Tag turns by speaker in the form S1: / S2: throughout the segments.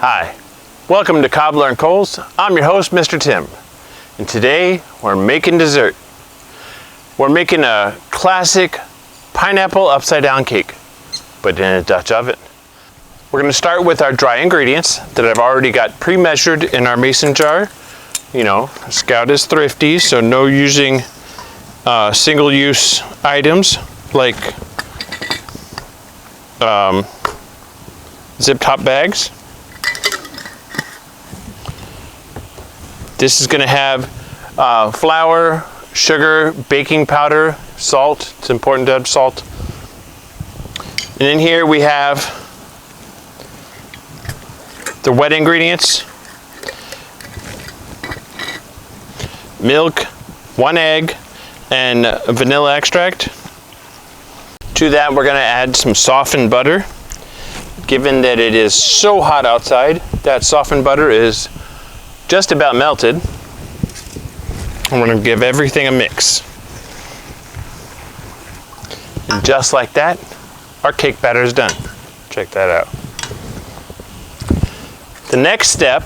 S1: Hi, welcome to Cobbler and Coles. I'm your host, Mr. Tim, and today we're making dessert. We're making a classic pineapple upside down cake, but in a Dutch oven. We're going to start with our dry ingredients that I've already got pre-measured in our mason jar. You know, Scout is thrifty, so no using single-use items like zip top bags. This is going to have flour, sugar, baking powder, salt. It's important to have salt. And in here we have the wet ingredients: milk, 1 egg, and vanilla extract. To that we're going to add some softened butter. Given that it is so hot outside, that softened butter is just about melted. I'm going to give everything a mix. And just like that, our cake batter is done. Check that out. The next step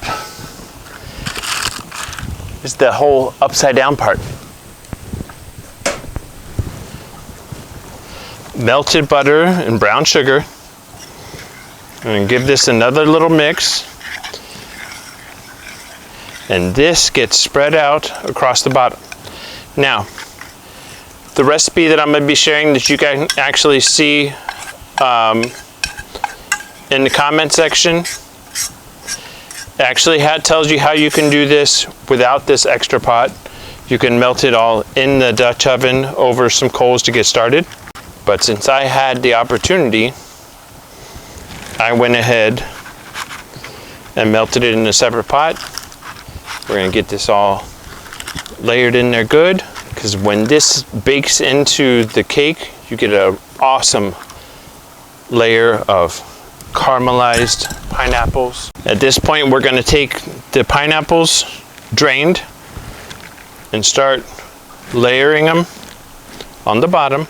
S1: is the whole upside down part. Melted butter and brown sugar. And give this another little mix. And this gets spread out across the bottom. Now, the recipe that I'm going to be sharing that you can actually see in the comment section actually tells you how you can do this without this extra pot. You can melt it all in the Dutch oven over some coals to get started. But since I had the opportunity, I went ahead and melted it in a separate pot. We're going to get this all layered in there good, because when this bakes into the cake, you get an awesome layer of caramelized pineapples. At this point, we're going to take the pineapples drained and start layering them on the bottom.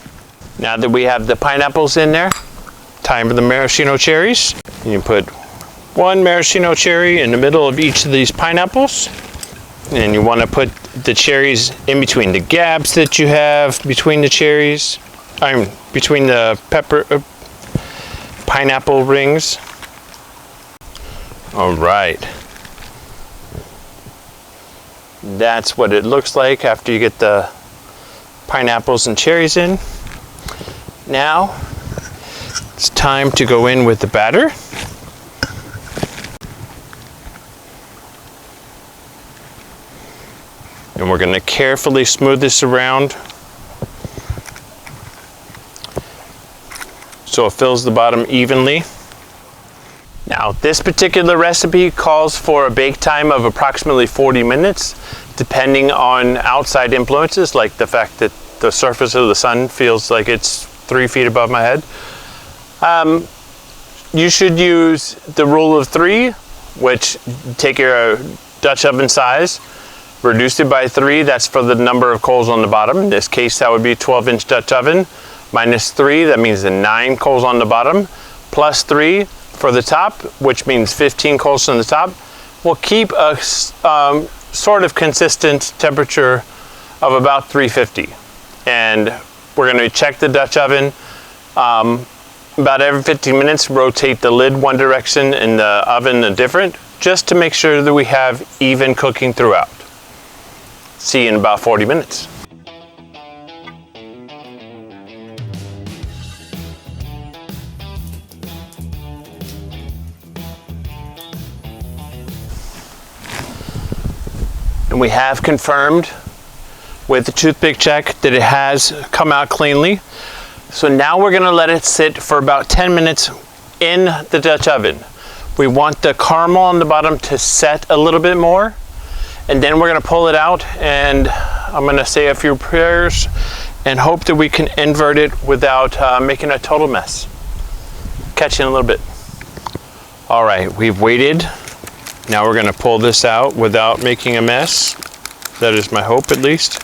S1: Now that we have the pineapples in there, time for the maraschino cherries. You put 1 maraschino cherry in the middle of each of these pineapples. And you want to put the cherries in between the gaps that you have between the cherries. Between the pineapple rings. All right. That's what it looks like after you get the pineapples and cherries in. Now, it's time to go in with the batter. And we're going to carefully smooth this around so it fills the bottom evenly. Now, this particular recipe calls for a bake time of approximately 40 minutes, depending on outside influences, like the fact that the surface of the sun feels like it's 3 feet above my head. You should use the rule of 3, which take your Dutch oven size, reduce it by 3, that's for the number of coals on the bottom. In this case, that would be a 12-inch Dutch oven. Minus 3, that means the 9 coals on the bottom. Plus 3 for the top, which means 15 coals on the top. We'll keep a sort of consistent temperature of about 350. And we're going to check the Dutch oven. About every 15 minutes, rotate the lid one direction and the oven a different, just to make sure that we have even cooking throughout. See you in about 40 minutes. And we have confirmed with the toothpick check that it has come out cleanly. So now we're going to let it sit for about 10 minutes in the Dutch oven. We want the caramel on the bottom to set a little bit more, and then we're going to pull it out, and I'm going to say a few prayers and hope that we can invert it without making a total mess. Catch you in a little bit. All right, we've waited. Now we're going to pull this out without making a mess. That is my hope, at least.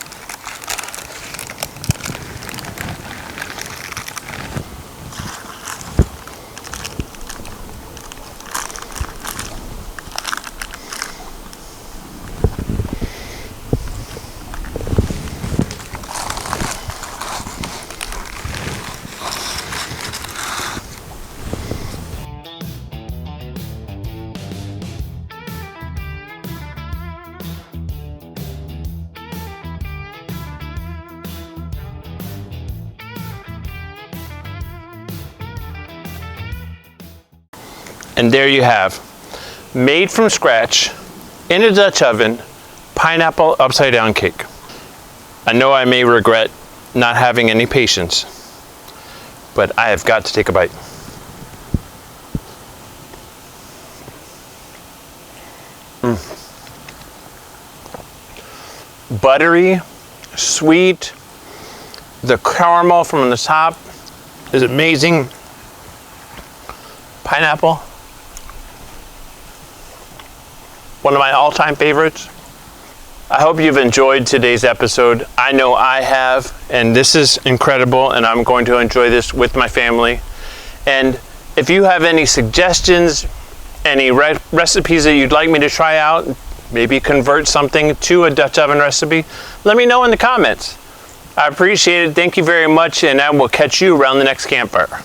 S1: And there you have, made from scratch, in a Dutch oven, pineapple upside down cake. I know I may regret not having any patience, but I have got to take a bite. Buttery, sweet, the caramel from the top is amazing. Pineapple, one of my all-time favorites. I hope you've enjoyed today's episode. I know I have, and this is incredible, and I'm going to enjoy this with my family. And if you have any suggestions, any recipes that you'd like me to try out, maybe convert something to a Dutch oven recipe, let me know in the comments. I appreciate it. Thank you very much, and I will catch you around the next campfire.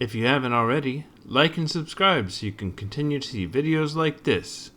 S1: If you haven't already, like and subscribe so you can continue to see videos like this.